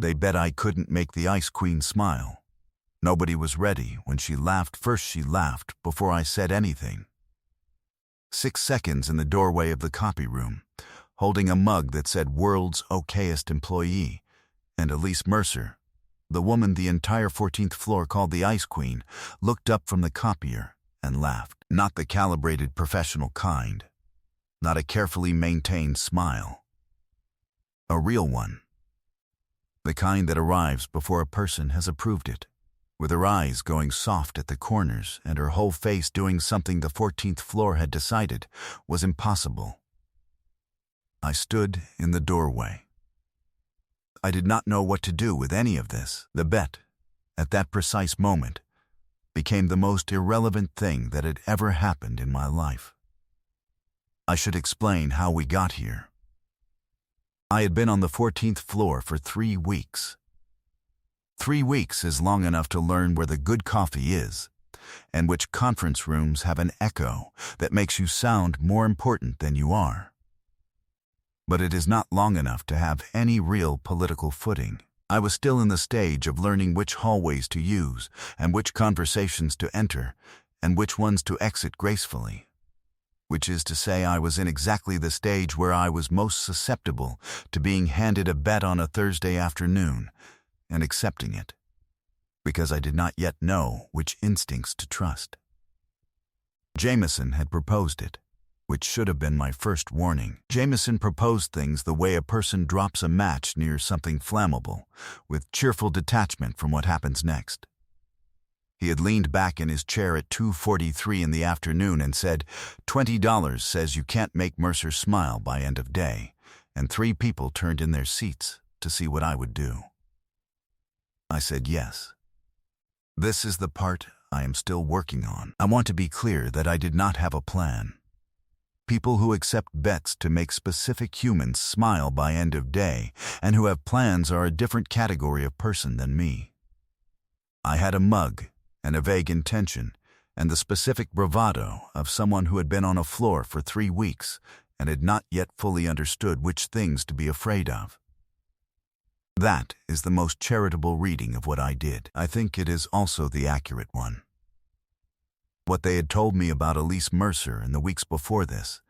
They bet I couldn't make the Ice Queen smile. Nobody was ready. When she laughed, first she laughed before I said anything. 6 seconds in the doorway of the copy room, holding a mug that said "World's Okayest Employee," and Elise Mercer, the woman the entire 14th floor called the Ice Queen, looked up from the copier and laughed. Not the calibrated professional kind. Not a carefully maintained smile. A real one. The kind that arrives before a person has approved it, with her eyes going soft at the corners and her whole face doing something the 14th floor had decided was impossible. I stood in the doorway. I did not know what to do with any of this. The bet, at that precise moment, became the most irrelevant thing that had ever happened in my life. I should explain how we got here. I had been on the 14th floor for 3 weeks. 3 weeks is long enough to learn where the good coffee is, and which conference rooms have an echo that makes you sound more important than you are. But it is not long enough to have any real political footing. I was still in the stage of learning which hallways to use, and which conversations to enter, and which ones to exit gracefully. Which is to say, I was in exactly the stage where I was most susceptible to being handed a bet on a Thursday afternoon and accepting it, because I did not yet know which instincts to trust. Jameson had proposed it, which should have been my first warning. Jameson proposed things the way a person drops a match near something flammable, with cheerful detachment from what happens next. He had leaned back in his chair at 2:43 in the afternoon and said, "$20 says you can't make Mercer smile by end of day," and 3 people turned in their seats to see what I would do. I said yes. This is the part I am still working on. I want to be clear that I did not have a plan. People who accept bets to make specific humans smile by end of day and who have plans are a different category of person than me. I had a mug and a vague intention, and the specific bravado of someone who had been on a floor for 3 weeks and had not yet fully understood which things to be afraid of. That is the most charitable reading of what I did. I think it is also the accurate one. What they had told me about Elise Mercer in the weeks before this,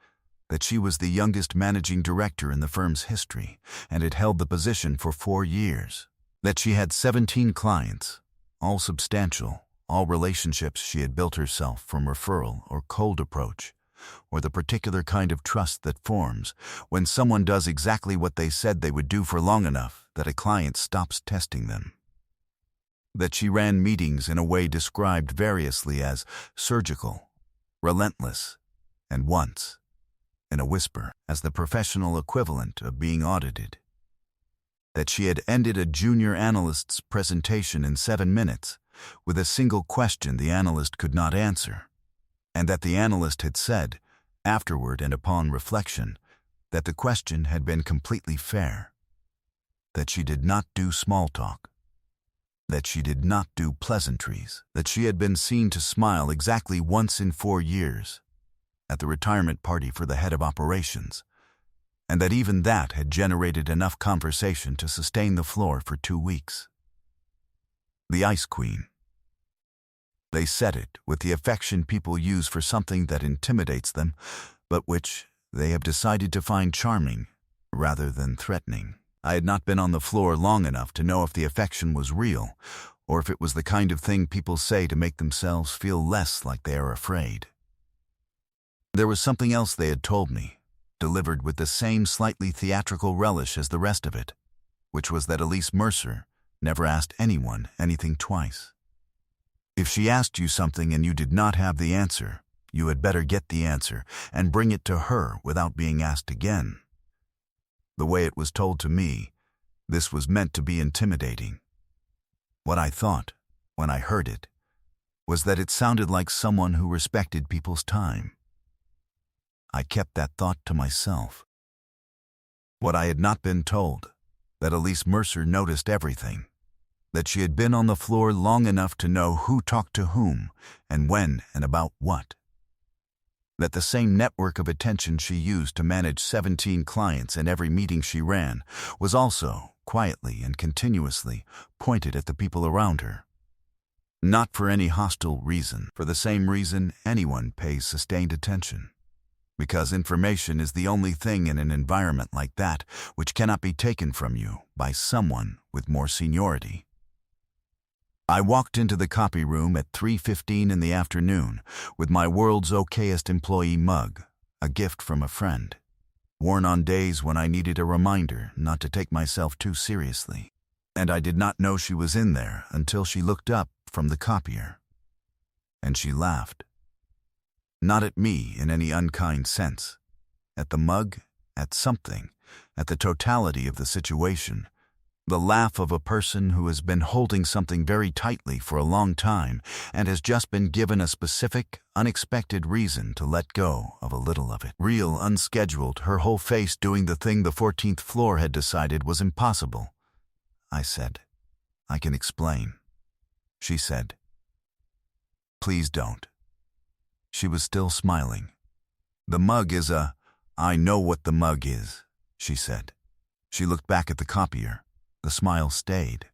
that she was the youngest managing director in the firm's history and had held the position for 4 years, that she had 17 clients, all substantial, all relationships she had built herself from referral or cold approach, or the particular kind of trust that forms when someone does exactly what they said they would do for long enough that a client stops testing them. That she ran meetings in a way described variously as surgical, relentless, and once, in a whisper, as the professional equivalent of being audited. That she had ended a junior analyst's presentation in 7 minutes with a single question the analyst could not answer, and that the analyst had said, afterward and upon reflection, that the question had been completely fair. That she did not do small talk. That she did not do pleasantries. That she had been seen to smile exactly once in 4 years, at the retirement party for the head of operations, and that even that had generated enough conversation to sustain the floor for 2 weeks. The Ice Queen. They said it with the affection people use for something that intimidates them, but which they have decided to find charming rather than threatening. I had not been on the floor long enough to know if the affection was real, or if it was the kind of thing people say to make themselves feel less like they are afraid. There was something else they had told me, delivered with the same slightly theatrical relish as the rest of it, which was that Elise Mercer never asked anyone anything twice. If she asked you something and you did not have the answer, you had better get the answer and bring it to her without being asked again. The way it was told to me, this was meant to be intimidating. What I thought, when I heard it, was that it sounded like someone who respected people's time. I kept that thought to myself. What I had not been told, that Elise Mercer noticed everything, that she had been on the floor long enough to know who talked to whom and when and about what. That the same network of attention she used to manage 17 clients in every meeting she ran was also, quietly and continuously, pointed at the people around her. Not for any hostile reason, for the same reason anyone pays sustained attention. Because information is the only thing in an environment like that which cannot be taken from you by someone with more seniority. I walked into the copy room at 3:15 in the afternoon with my world's okayest employee mug, a gift from a friend, worn on days when I needed a reminder not to take myself too seriously. And I did not know she was in there until she looked up from the copier. And she laughed. Not at me in any unkind sense. At the mug, at something, at the totality of the situation. The laugh of a person who has been holding something very tightly for a long time and has just been given a specific, unexpected reason to let go of a little of it. Real, unscheduled, her whole face doing the thing the 14th floor had decided was impossible. I said, "I can explain." She said, "Please don't." She was still smiling. "The mug is I know what the mug is," she said. She looked back at the copier. The smile stayed.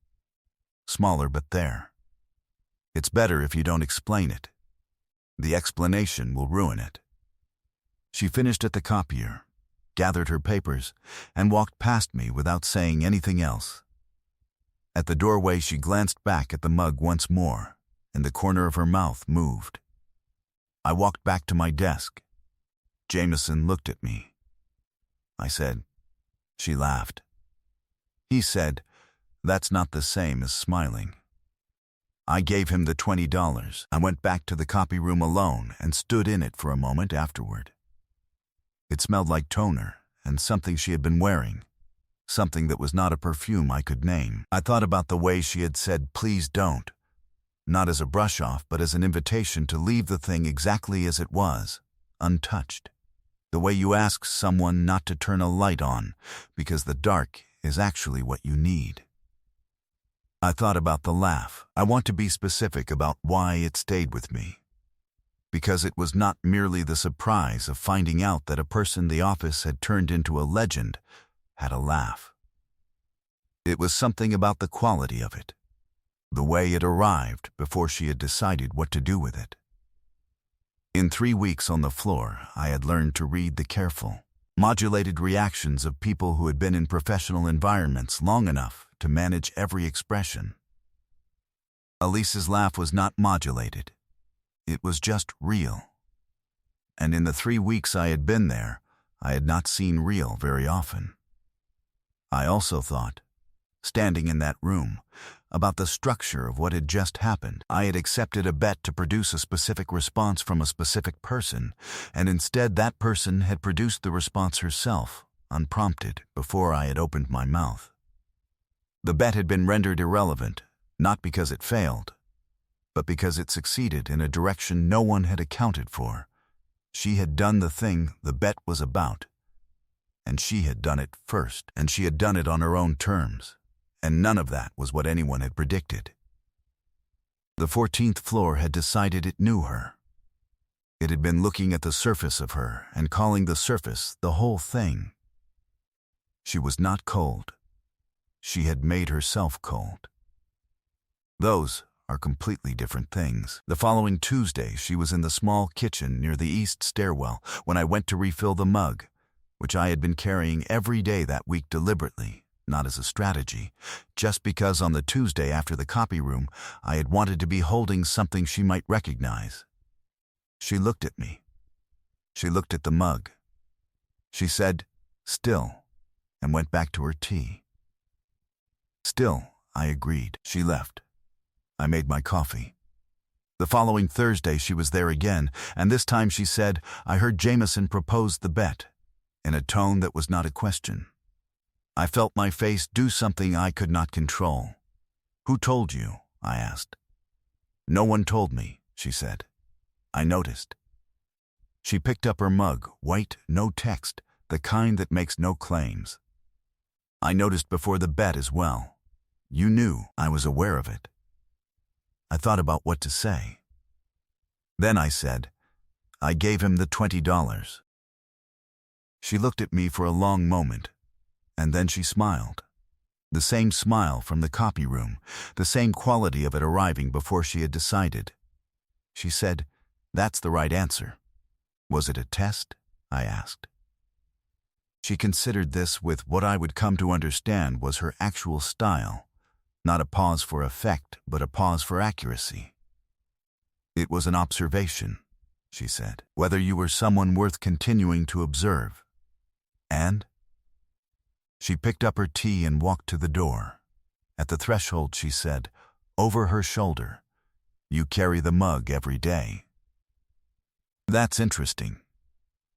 Smaller but there. "It's better if you don't explain it. The explanation will ruin it." She finished at the copier, gathered her papers, and walked past me without saying anything else. At the doorway she glanced back at the mug once more, and the corner of her mouth moved. I walked back to my desk. Jameson looked at me. I said. She laughed. He said, "That's not the same as smiling." I gave him the $20. I went back to the copy room alone and stood in it for a moment afterward. It smelled like toner and something she had been wearing, something that was not a perfume I could name. I thought about the way she had said, "Please don't," not as a brush-off, but as an invitation to leave the thing exactly as it was, untouched. The way you ask someone not to turn a light on, because the dark is actually what you need. I thought about the laugh. I want to be specific about why it stayed with me. Because it was not merely the surprise of finding out that a person the office had turned into a legend had a laugh. It was something about the quality of it, the way it arrived before she had decided what to do with it. In 3 weeks on the floor, I had learned to read the careful, modulated reactions of people who had been in professional environments long enough to manage every expression. Elise's laugh was not modulated. It was just real. And in the 3 weeks I had been there, I had not seen real very often. I also thought, standing in that room, about the structure of what had just happened. I had accepted a bet to produce a specific response from a specific person, and instead that person had produced the response herself, unprompted, before I had opened my mouth. The bet had been rendered irrelevant, not because it failed, but because it succeeded in a direction no one had accounted for. She had done the thing the bet was about, and she had done it first, and she had done it on her own terms. And none of that was what anyone had predicted. The 14th floor had decided it knew her. It had been looking at the surface of her and calling the surface the whole thing. She was not cold. She had made herself cold. Those are completely different things. The following Tuesday, she was in the small kitchen near the east stairwell when I went to refill the mug, which I had been carrying every day that week deliberately. Not as a strategy, just because on the Tuesday after the copy room, I had wanted to be holding something she might recognize. She looked at me. She looked at the mug. She said, "Still," and went back to her tea. "Still," I agreed. She left. I made my coffee. The following Thursday she was there again, and this time she said, "I heard Jameson propose the bet," in a tone that was not a question. I felt my face do something I could not control. "Who told you?" I asked. "No one told me," she said. I noticed. She picked up her mug, white, no text, the kind that makes no claims. "I noticed before the bet as well. You knew I was aware of it." I thought about what to say. Then I said, I gave him the $20. She looked at me for a long moment, and then she smiled. The same smile from the copy room, the same quality of it arriving before she had decided. She said, "That's the right answer." "Was it a test?" I asked. She considered this with what I would come to understand was her actual style, not a pause for effect, but a pause for accuracy. "It was an observation," she said, "whether you were someone worth continuing to observe." "And?" She picked up her tea and walked to the door. At the threshold, she said, over her shoulder, "You carry the mug every day." That's interesting.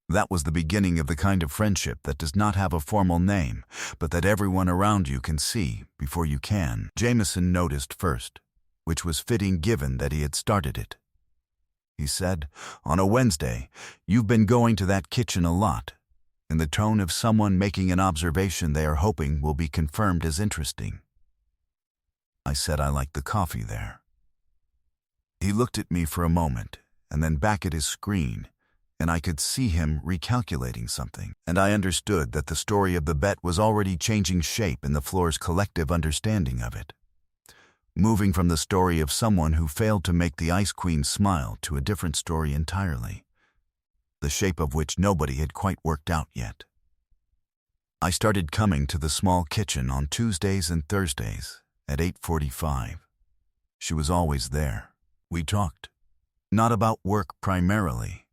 That was the beginning of the kind of friendship that does not have a formal name, but that everyone around you can see before you can. Jameson noticed first, which was fitting given that he had started it. He said, "On a Wednesday, you've been going to that kitchen a lot," in the tone of someone making an observation they are hoping will be confirmed as interesting. I said I liked the coffee there. He looked at me for a moment, and then back at his screen, and I could see him recalculating something, and I understood that the story of the bet was already changing shape in the floor's collective understanding of it, moving from the story of someone who failed to make the Ice Queen smile to a different story entirely, the shape of which nobody had quite worked out yet. I started coming to the small kitchen on Tuesdays and Thursdays at 8:45. She was always there. We talked, not about work primarily,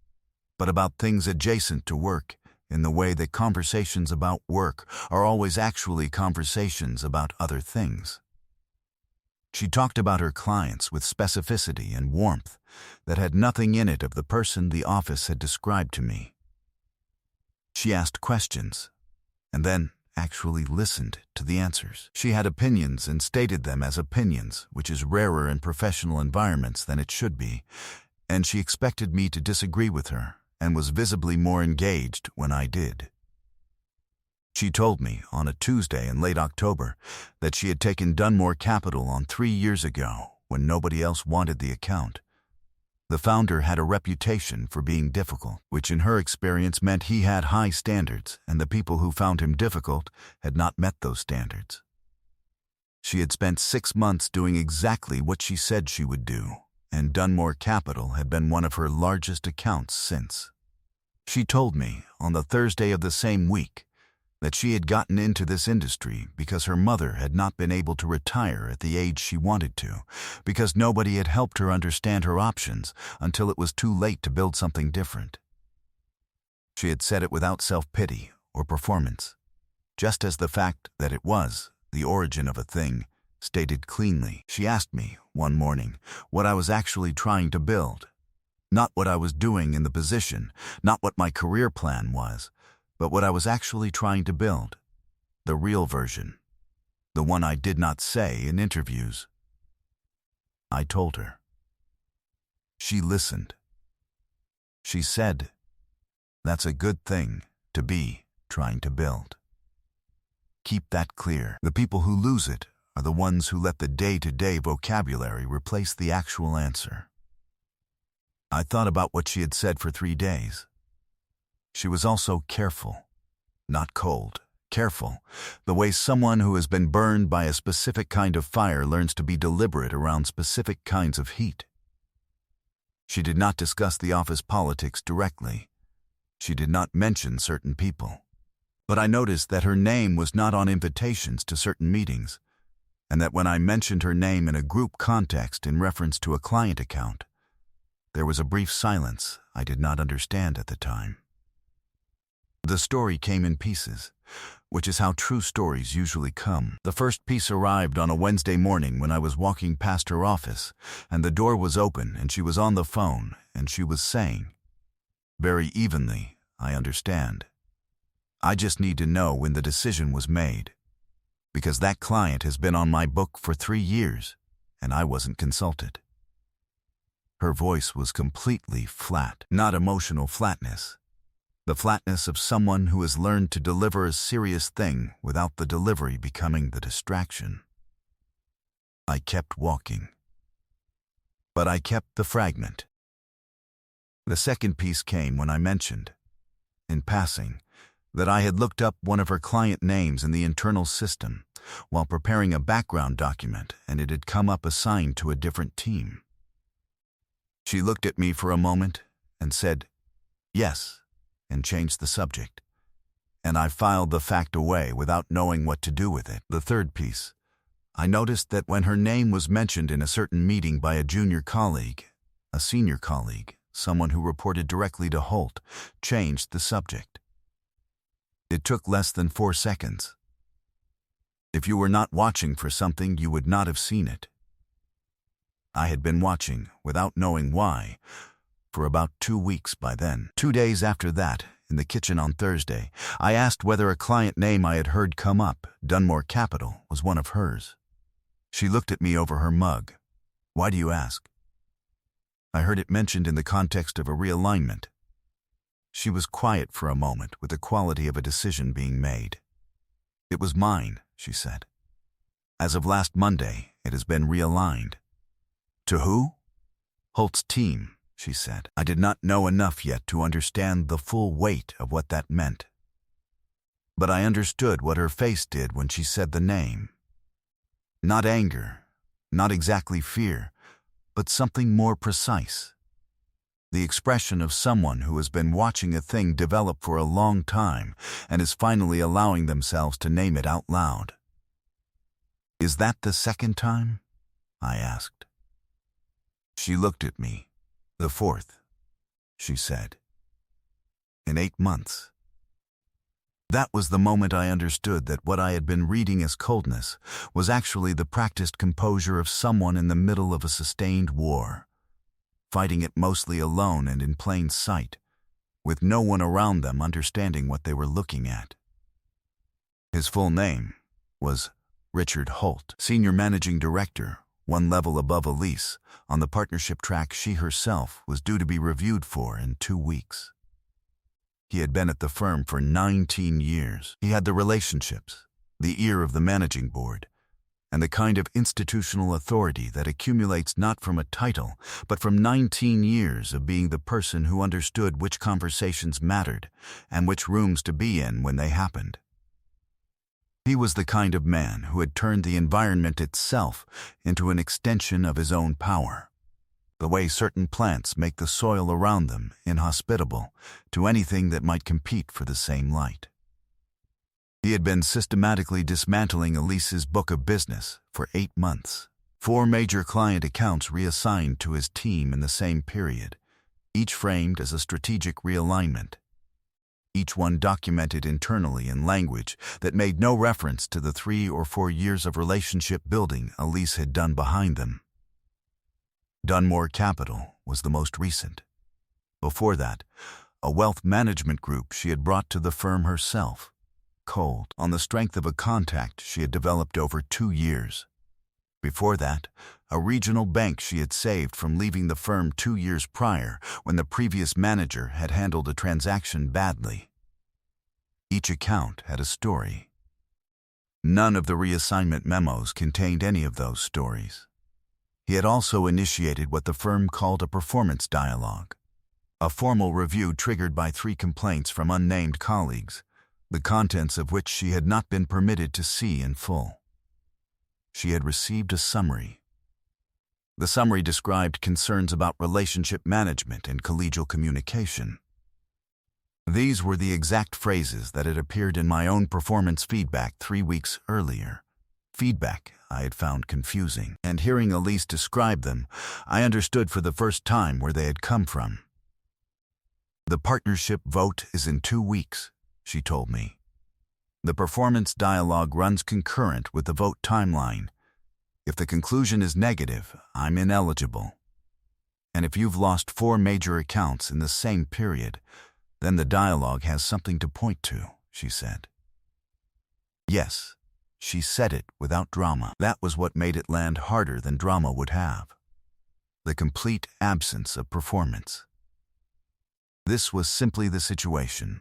but about things adjacent to work, in the way that conversations about work are always actually conversations about other things. She talked about her clients with specificity and warmth that had nothing in it of the person the office had described to me. She asked questions, and then actually listened to the answers. She had opinions and stated them as opinions, which is rarer in professional environments than it should be, and she expected me to disagree with her, and was visibly more engaged when I did. She told me on a Tuesday in late October that she had taken Dunmore Capital on 3 years ago when nobody else wanted the account. The founder had a reputation for being difficult, which in her experience meant he had high standards, and the people who found him difficult had not met those standards. She had spent 6 months doing exactly what she said she would do, and Dunmore Capital had been one of her largest accounts since. She told me, on the Thursday of the same week, that she had gotten into this industry because her mother had not been able to retire at the age she wanted to, because nobody had helped her understand her options until it was too late to build something different. She had said it without self-pity or performance, just as the fact that it was the origin of a thing, stated cleanly. She asked me, one morning, what I was actually trying to build. Not what I was doing in the position, not what my career plan was, but what I was actually trying to build. The real version. The one I did not say in interviews. I told her. She listened. She said, "That's a good thing to be trying to build. Keep that clear. The people who lose it are the ones who let the day-to-day vocabulary replace the actual answer." I thought about what she had said for 3 days. She was also careful, not cold, careful, the way someone who has been burned by a specific kind of fire learns to be deliberate around specific kinds of heat. She did not discuss the office politics directly. She did not mention certain people. But I noticed that her name was not on invitations to certain meetings, and that when I mentioned her name in a group context in reference to a client account, there was a brief silence I did not understand at the time. The story came in pieces, which is how true stories usually come. The first piece arrived on a Wednesday morning when I was walking past her office, and the door was open and she was on the phone, and she was saying, very evenly, "I understand. I just need to know when the decision was made, because that client has been on my book for 3 years, and I wasn't consulted." Her voice was completely flat, not emotional flatness. The flatness of someone who has learned to deliver a serious thing without the delivery becoming the distraction. I kept walking. But I kept the fragment. The second piece came when I mentioned, in passing, that I had looked up one of her client names in the internal system while preparing a background document, and it had come up assigned to a different team. She looked at me for a moment and said, "Yes," and changed the subject, and I filed the fact away without knowing what to do with it. The third piece, I noticed that when her name was mentioned in a certain meeting by a junior colleague, a senior colleague, someone who reported directly to Holt, changed the subject. It took less than 4 seconds. If you were not watching for something, you would not have seen it. I had been watching, without knowing why, for about 2 weeks by then. 2 days after that, in the kitchen on Thursday, I asked whether a client name I had heard come up, Dunmore Capital, was one of hers. She looked at me over her mug. "Why do you ask?" "I heard it mentioned in the context of a realignment." She was quiet for a moment, with the quality of a decision being made. "It was mine," she said. "As of last Monday, it has been realigned." "To who?" "Holt's team," she said. I did not know enough yet to understand the full weight of what that meant. But I understood what her face did when she said the name. Not anger, not exactly fear, but something more precise. The expression of someone who has been watching a thing develop for a long time and is finally allowing themselves to name it out loud. "Is that the second time?" I asked. She looked at me. "The fourth," she said. "In 8 months." That was the moment I understood that what I had been reading as coldness was actually the practiced composure of someone in the middle of a sustained war, fighting it mostly alone and in plain sight, with no one around them understanding what they were looking at. His full name was Richard Holt, Senior Managing Director, 1 level above Elise, on the partnership track she herself was due to be reviewed for in 2 weeks. He had been at the firm for 19 years. He had the relationships, the ear of the managing board, and the kind of institutional authority that accumulates not from a title, but from 19 years of being the person who understood which conversations mattered and which rooms to be in when they happened. He was the kind of man who had turned the environment itself into an extension of his own power, the way certain plants make the soil around them inhospitable to anything that might compete for the same light. He had been systematically dismantling Elise's book of business for 8 months. 4 major client accounts reassigned to his team in the same period, each framed as a strategic realignment. Each one documented internally in language that made no reference to the 3 or 4 years of relationship building Elise had done behind them. Dunmore Capital was the most recent. Before that, a wealth management group she had brought to the firm herself, cold, on the strength of a contact she had developed over 2 years. Before that, a regional bank she had saved from leaving the firm 2 years prior when the previous manager had handled a transaction badly. Each account had a story. None of the reassignment memos contained any of those stories. He had also initiated what the firm called a performance dialogue, a formal review triggered by 3 complaints from unnamed colleagues, the contents of which she had not been permitted to see in full. She had received a summary. The summary described concerns about relationship management and collegial communication. These were the exact phrases that had appeared in my own performance feedback 3 weeks earlier, feedback I had found confusing, and hearing Elise describe them, I understood for the first time where they had come from. "The partnership vote is in 2 weeks, she told me. "The performance dialogue runs concurrent with the vote timeline. If the conclusion is negative, I'm ineligible. And if you've lost 4 major accounts in the same period, then the dialogue has something to point to," she said. Yes, she said it without drama. That was what made it land harder than drama would have. The complete absence of performance. This was simply the situation.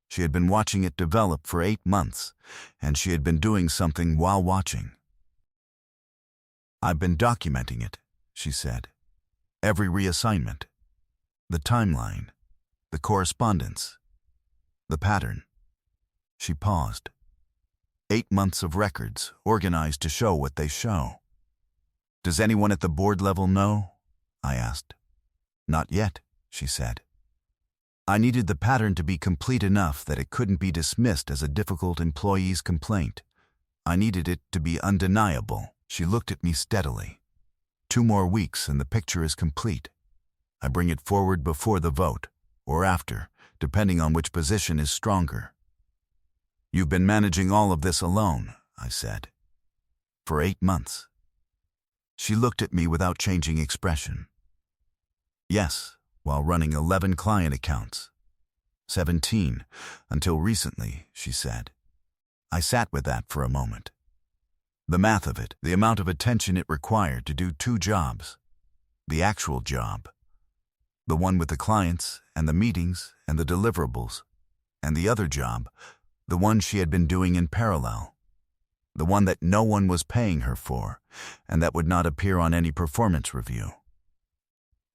She had been watching it develop for 8 months, and she had been doing something while watching. "I've been documenting it," she said. "Every reassignment. The timeline, the correspondence, the pattern. She paused. 8 months of records, organized to show what they show. Does anyone at the board level know? I asked. Not yet, she said. I needed the pattern to be complete enough that it couldn't be dismissed as a difficult employee's complaint. I needed it to be undeniable. She looked at me steadily. 2 more weeks and the picture is complete. I bring it forward before the vote, or after, depending on which position is stronger. You've been managing all of this alone, I said. For 8 months. She looked at me without changing expression. Yes, while running 11 client accounts. 17, until recently, she said. I sat with that for a moment. The math of it, the amount of attention it required to do 2 jobs. The actual job. The one with the clients, and the meetings, and the deliverables. And the other job, the one she had been doing in parallel. The one that no one was paying her for, and that would not appear on any performance review.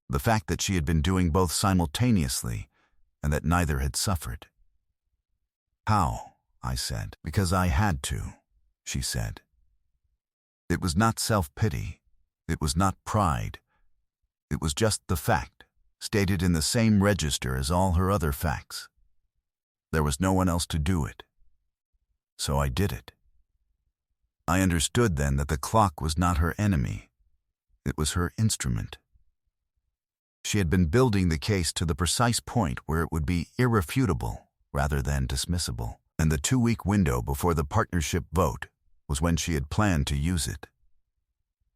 The fact that she had been doing both simultaneously, and that neither had suffered. How? I said. Because I had to, she said. It was not self-pity. It was not pride. It was just the fact, stated in the same register as all her other facts. There was no one else to do it. So I did it. I understood then that the clock was not her enemy. It was her instrument. She had been building the case to the precise point where it would be irrefutable rather than dismissible, and the 2-week window before the partnership vote was when she had planned to use it.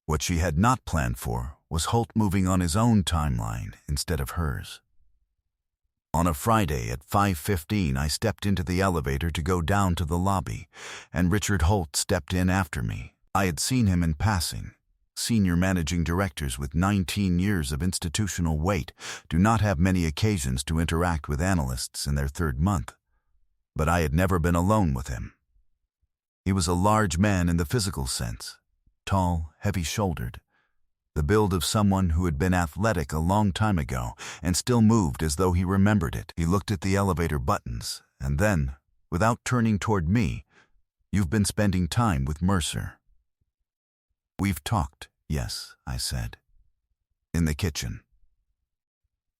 What she had not planned for was Holt moving on his own timeline instead of hers. On a Friday at 5:15, I stepped into the elevator to go down to the lobby, and Richard Holt stepped in after me. I had seen him in passing. Senior managing directors with 19 years of institutional weight do not have many occasions to interact with analysts in their 3rd month. But I had never been alone with him. He was a large man in the physical sense, tall, heavy-shouldered, the build of someone who had been athletic a long time ago and still moved as though he remembered it. He looked at the elevator buttons, and then, without turning toward me, "You've been spending time with Mercer." "We've talked, yes," I said. "In the kitchen."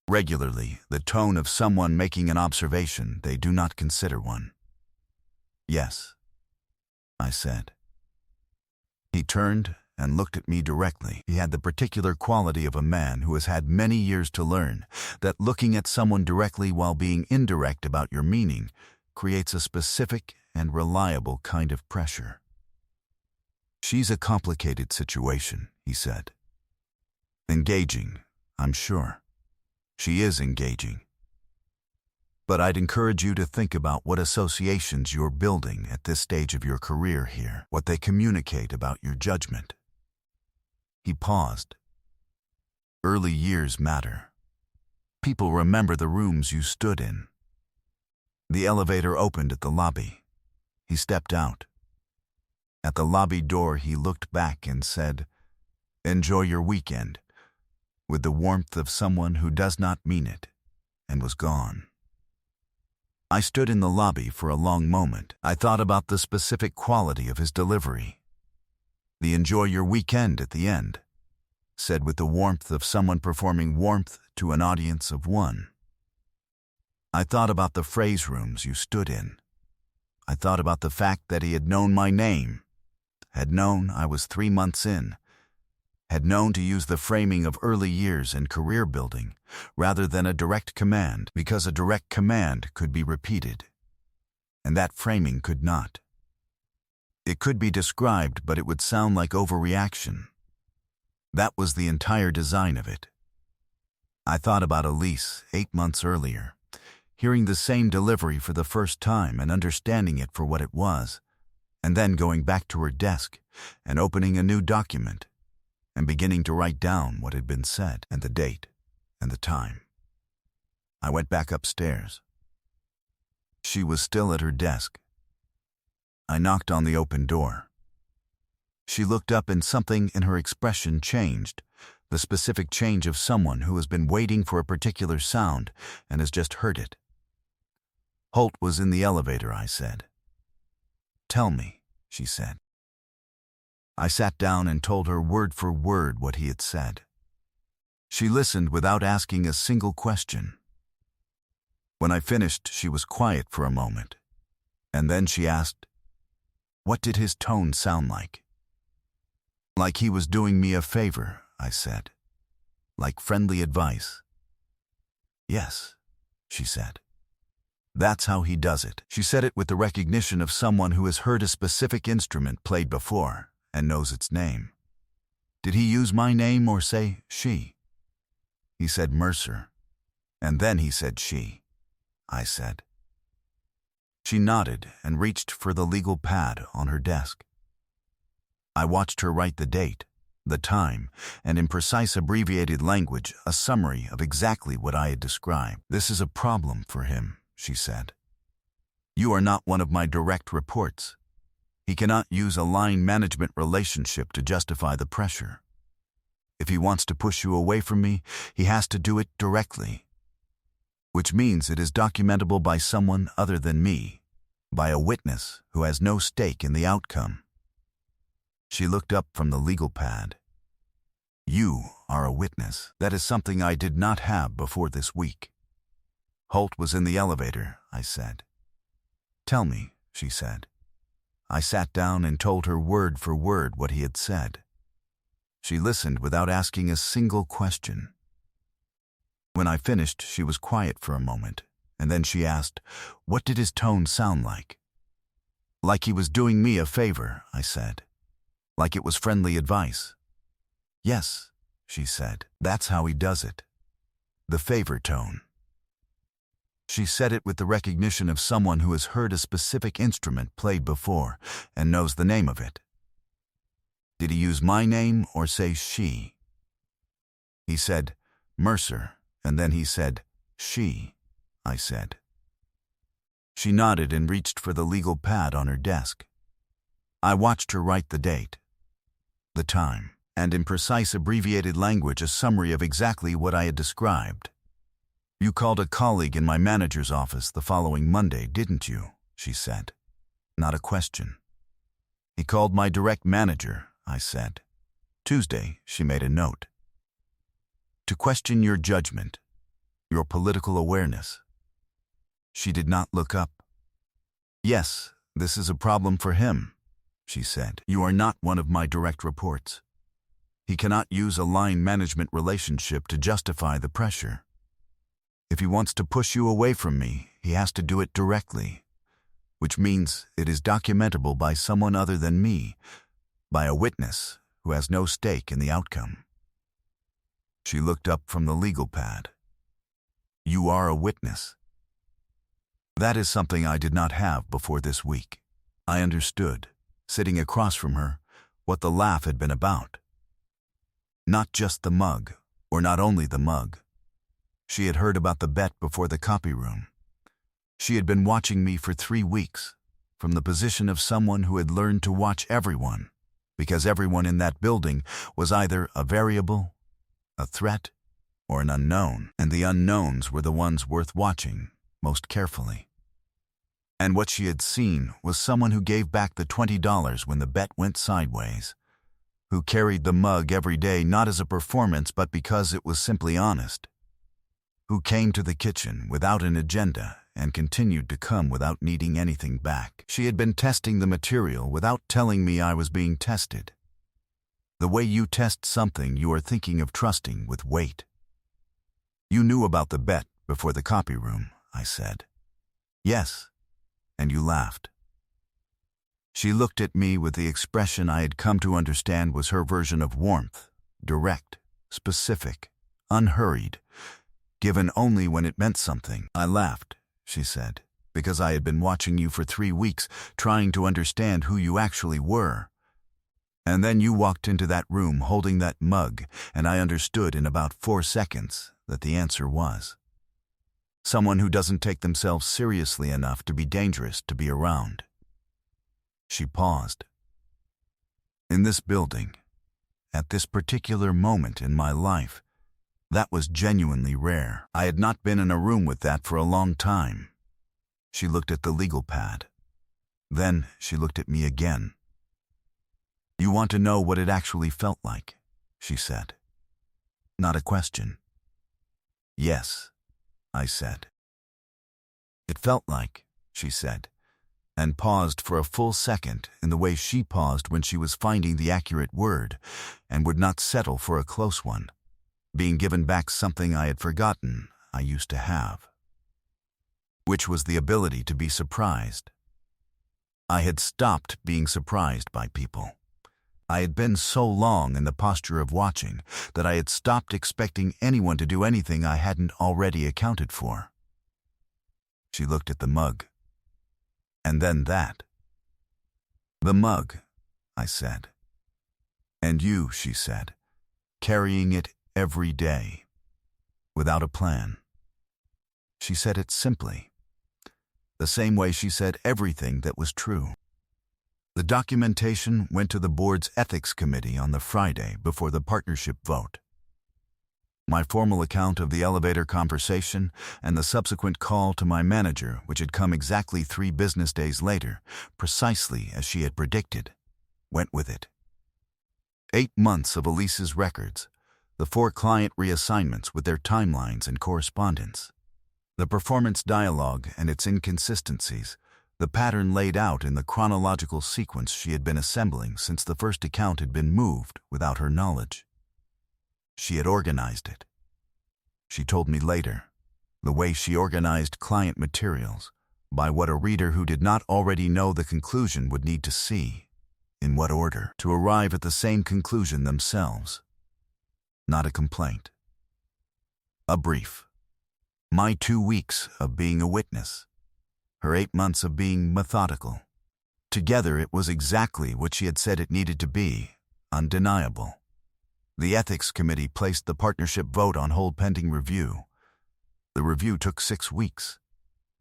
Regularly, the tone of someone making an observation they do not consider one. "Yes," I said. He turned and looked at me directly. He had the particular quality of a man who has had many years to learn that looking at someone directly while being indirect about your meaning creates a specific and reliable kind of pressure. "She's a complicated situation," he said. "Engaging, I'm sure. She is engaging. But I'd encourage you to think about what associations you're building at this stage of your career here, what they communicate about your judgment." He paused. "Early years matter. People remember the rooms you stood in." The elevator opened at the lobby. He stepped out. At the lobby door, he looked back and said, "Enjoy your weekend," with the warmth of someone who does not mean it, and was gone. I stood in the lobby for a long moment. I thought about the specific quality of his delivery. The "enjoy your weekend" at the end, said with the warmth of someone performing warmth to an audience of one. I thought about the phrase rooms you stood in. I thought about the fact that he had known my name, had known I was 3 months in, had known to use the framing of early years and career building rather than a direct command, because a direct command could be repeated, and that framing could not. It could be described, but it would sound like overreaction. That was the entire design of it. I thought about Elise 8 months earlier, hearing the same delivery for the first time and understanding it for what it was, and then going back to her desk and opening a new document and beginning to write down what had been said and the date and the time. I went back upstairs. She was still at her desk. I knocked on the open door. She looked up and something in her expression changed, the specific change of someone who has been waiting for a particular sound and has just heard it. Holt was in the elevator, I said. Tell me, she said. I sat down and told her word for word what he had said. She listened without asking a single question. When I finished, she was quiet for a moment, and then she asked, "What did his tone sound like?" "Like he was doing me a favor," I said. "Like friendly advice." "Yes," she said. "That's how he does it." She said it with the recognition of someone who has heard a specific instrument played before and knows its name. "Did he use my name or say she?" "He said Mercer, and then he said she," I said. She nodded and reached for the legal pad on her desk. I watched her write the date, the time, and in precise abbreviated language, a summary of exactly what I had described. "This is a problem for him," she said. "You are not one of my direct reports. He cannot use a line management relationship to justify the pressure. If he wants to push you away from me, he has to do it directly, which means it is documentable by someone other than me, by a witness who has no stake in the outcome." She looked up from the legal pad. "You are a witness. That is something I did not have before this week." "Holt was in the elevator," I said. "Tell me," she said. I sat down and told her word for word what he had said. She listened without asking a single question. When I finished, she was quiet for a moment, and then she asked, "What did his tone sound like?" "Like he was doing me a favor," I said. "Like it was friendly advice." "Yes," she said. "That's how he does it. The favor tone." She said it with the recognition of someone who has heard a specific instrument played before and knows the name of it. "Did he use my name or say she?" "He said Mercer, and then he said she," I said. She nodded and reached for the legal pad on her desk. I watched her write the date, the time, and in precise abbreviated language a summary of exactly what I had described. "You called a colleague in my manager's office the following Monday, didn't you?" she said. Not a question. "He called my direct manager," I said. "Tuesday," she made a note. "To question your judgment, your political awareness." She did not look up. "Yes, this is a problem for him," she said. "You are not one of my direct reports. He cannot use a line management relationship to justify the pressure. If he wants to push you away from me, he has to do it directly, which means it is documentable by someone other than me, by a witness who has no stake in the outcome." She looked up from the legal pad. "You are a witness." That is something I did not have before this week. I understood, sitting across from her, what the laugh had been about. Not just the mug, or not only the mug. She had heard about the bet before the copy room. She had been watching me for 3 weeks, from the position of someone who had learned to watch everyone, because everyone in that building was either a variable, a threat, or an unknown, and the unknowns were the ones worth watching most carefully. And what she had seen was someone who gave back the $20 when the bet went sideways, who carried the mug every day not as a performance but because it was simply honest, who came to the kitchen without an agenda and continued to come without needing anything back. She had been testing the material without telling me I was being tested. The way you test something you are thinking of trusting with weight. "You knew about the bet before the copy room," I said. "Yes," and you laughed. She looked at me with the expression I had come to understand was her version of warmth, direct, specific, unhurried, given only when it meant something. "I laughed," she said, "because I had been watching you for 3 weeks, trying to understand who you actually were. And then you walked into that room holding that mug, and I understood in about 4 seconds that the answer was someone who doesn't take themselves seriously enough to be dangerous to be around." She paused. "In this building, at this particular moment in my life, that was genuinely rare. I had not been in a room with that for a long time. She looked at the legal pad. Then she looked at me again. "You want to know what it actually felt like?" she said. Not a question. "Yes," I said. "It felt like," she said, and paused for a full second in the way she paused when she was finding the accurate word and would not settle for a close one, being given back something I had forgotten I used to have, which was the ability to be surprised. I had stopped being surprised by people. I had been so long in the posture of watching that I had stopped expecting anyone to do anything I hadn't already accounted for. She looked at the mug. And then that. "The mug," I said. "And you," she said, "carrying it every day, without a plan." She said it simply, the same way she said everything that was true. The documentation went to the board's ethics committee on the Friday before the partnership vote. My formal account of the elevator conversation and the subsequent call to my manager, which had come exactly 3 business days later, precisely as she had predicted, went with it. 8 months of Elise's records, the 4 client reassignments with their timelines and correspondence, the performance dialogue and its inconsistencies, the pattern laid out in the chronological sequence she had been assembling since the first account had been moved without her knowledge. She had organized it. She told me later, the way she organized client materials, by what a reader who did not already know the conclusion would need to see, in what order, to arrive at the same conclusion themselves. Not a complaint. A brief. My 2 weeks of being a witness. Her 8 months of being methodical. Together it was exactly what she had said it needed to be, undeniable. The ethics committee placed the partnership vote on hold pending review. The review took 6 weeks.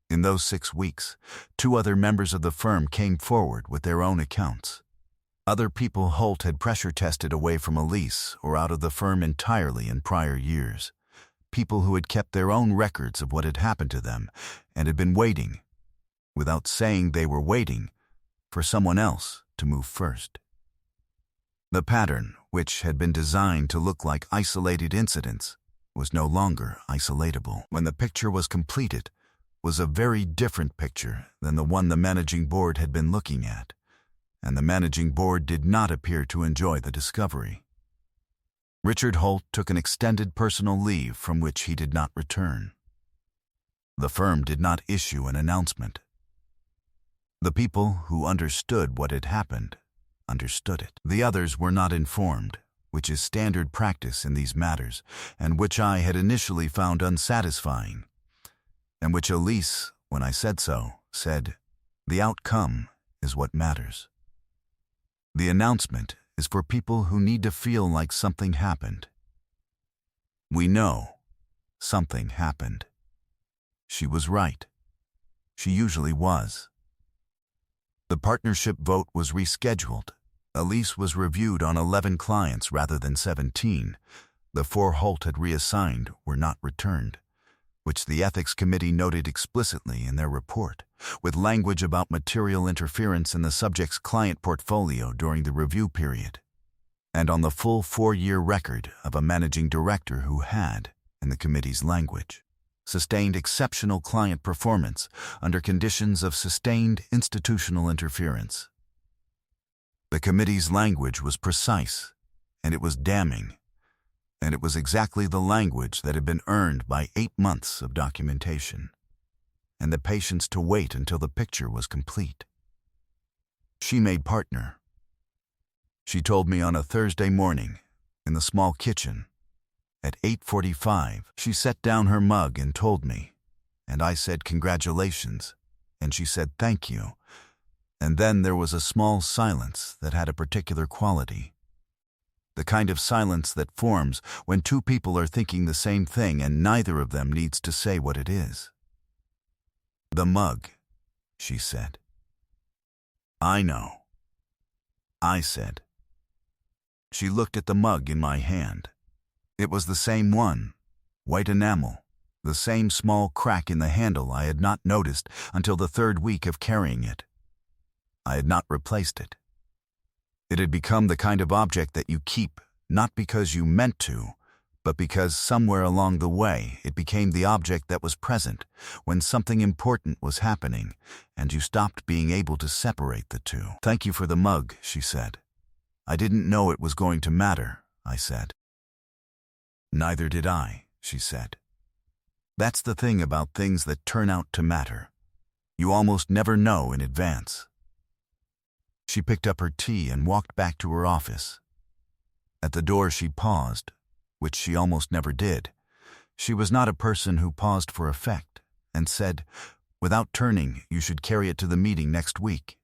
In those 6 weeks, 2 other members of the firm came forward with their own accounts. Other people Holt had pressure tested away from Elise or out of the firm entirely in prior years. People who had kept their own records of what had happened to them and had been waiting, without saying they were waiting, for someone else to move first. The pattern, which had been designed to look like isolated incidents, was no longer isolatable. When the picture was completed, was a very different picture than the one the managing board had been looking at, and the managing board did not appear to enjoy the discovery. Richard Holt took an extended personal leave from which he did not return. The firm did not issue an announcement. The people who understood what had happened understood it. The others were not informed, which is standard practice in these matters, and which I had initially found unsatisfying, and which Elise, when I said so, said, "The outcome is what matters. The announcement is for people who need to feel like something happened. We know something happened." She was right. She usually was. The partnership vote was rescheduled. Elise was reviewed on 11 clients rather than 17. The 4 Holt had reassigned were not returned, which the ethics committee noted explicitly in their report, with language about material interference in the subject's client portfolio during the review period, and on the full 4-year record of a managing director who had, in the committee's language, sustained exceptional client performance under conditions of sustained institutional interference. The committee's language was precise, and it was damning, and it was exactly the language that had been earned by 8 months of documentation, and the patience to wait until the picture was complete. She made partner. She told me on a Thursday morning, in the small kitchen, at 8:45, she set down her mug and told me, and I said congratulations, and she said thank you, and then there was a small silence that had a particular quality. The kind of silence that forms when 2 people are thinking the same thing and neither of them needs to say what it is. "The mug," she said. "I know," I said. She looked at the mug in my hand. It was the same one, white enamel, the same small crack in the handle I had not noticed until the third week of carrying it. I had not replaced it. It had become the kind of object that you keep, not because you meant to, but because somewhere along the way it became the object that was present when something important was happening, and you stopped being able to separate the two. "Thank you for the mug," she said. "I didn't know it was going to matter," I said. "Neither did I," she said. "That's the thing about things that turn out to matter. You almost never know in advance." She picked up her tea and walked back to her office. At the door she paused, which she almost never did. She was not a person who paused for effect, and said, without turning, "You should carry it to the meeting next week."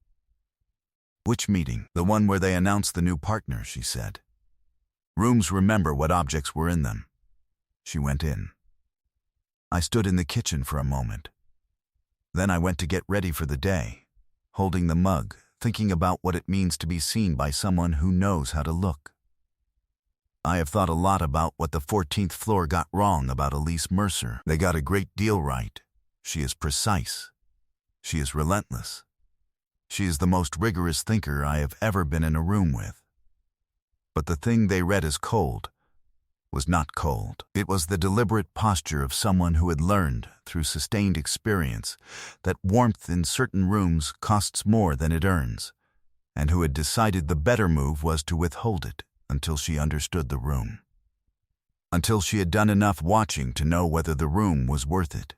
"Which meeting?" "The one where they announce the new partner," she said. "Rooms remember what objects were in them." She went in. I stood in the kitchen for a moment. Then I went to get ready for the day, holding the mug, thinking about what it means to be seen by someone who knows how to look. I have thought a lot about what the 14th floor got wrong about Elise Mercer. They got a great deal right. She is precise. She is relentless. She is the most rigorous thinker I have ever been in a room with. But the thing they read as cold was not cold. It was the deliberate posture of someone who had learned, through sustained experience, that warmth in certain rooms costs more than it earns, and who had decided the better move was to withhold it until she understood the room. Until she had done enough watching to know whether the room was worth it.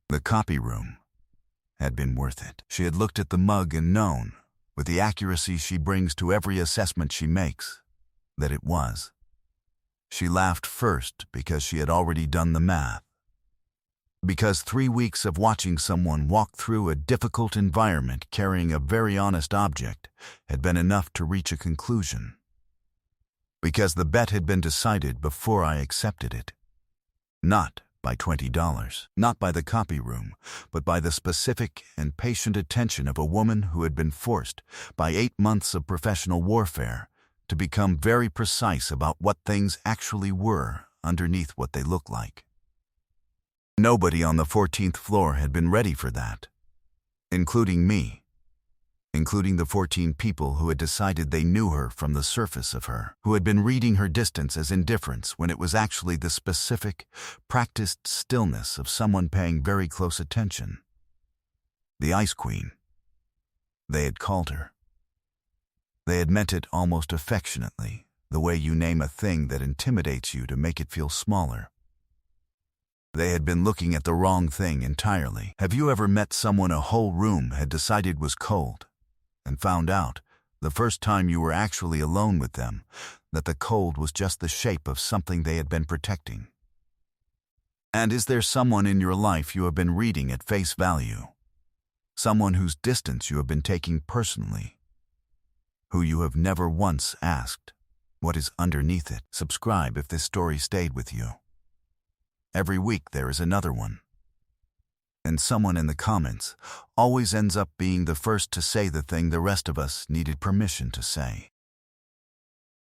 The copy room had been worth it. She had looked at the mug and known, with the accuracy she brings to every assessment she makes, that it was. She laughed first because she had already done the math. Because 3 weeks of watching someone walk through a difficult environment carrying a very honest object had been enough to reach a conclusion. Because the bet had been decided before I accepted it. Not by $20, not by the copy room, but by the specific and patient attention of a woman who had been forced, by 8 months of professional warfare, to become very precise about what things actually were underneath what they looked like. Nobody on the 14th floor had been ready for that, including me. Including the 14 people who had decided they knew her from the surface of her, who had been reading her distance as indifference when it was actually the specific, practiced stillness of someone paying very close attention. The Ice Queen. They had called her. They had meant it almost affectionately, the way you name a thing that intimidates you to make it feel smaller. They had been looking at the wrong thing entirely. Have you ever met someone a whole room had decided was cold, and found out, the first time you were actually alone with them, that the cold was just the shape of something they had been protecting? And is there someone in your life you have been reading at face value? Someone whose distance you have been taking personally? Who you have never once asked, what is underneath it? Subscribe if this story stayed with you. Every week there is another one. And someone in the comments always ends up being the first to say the thing the rest of us needed permission to say.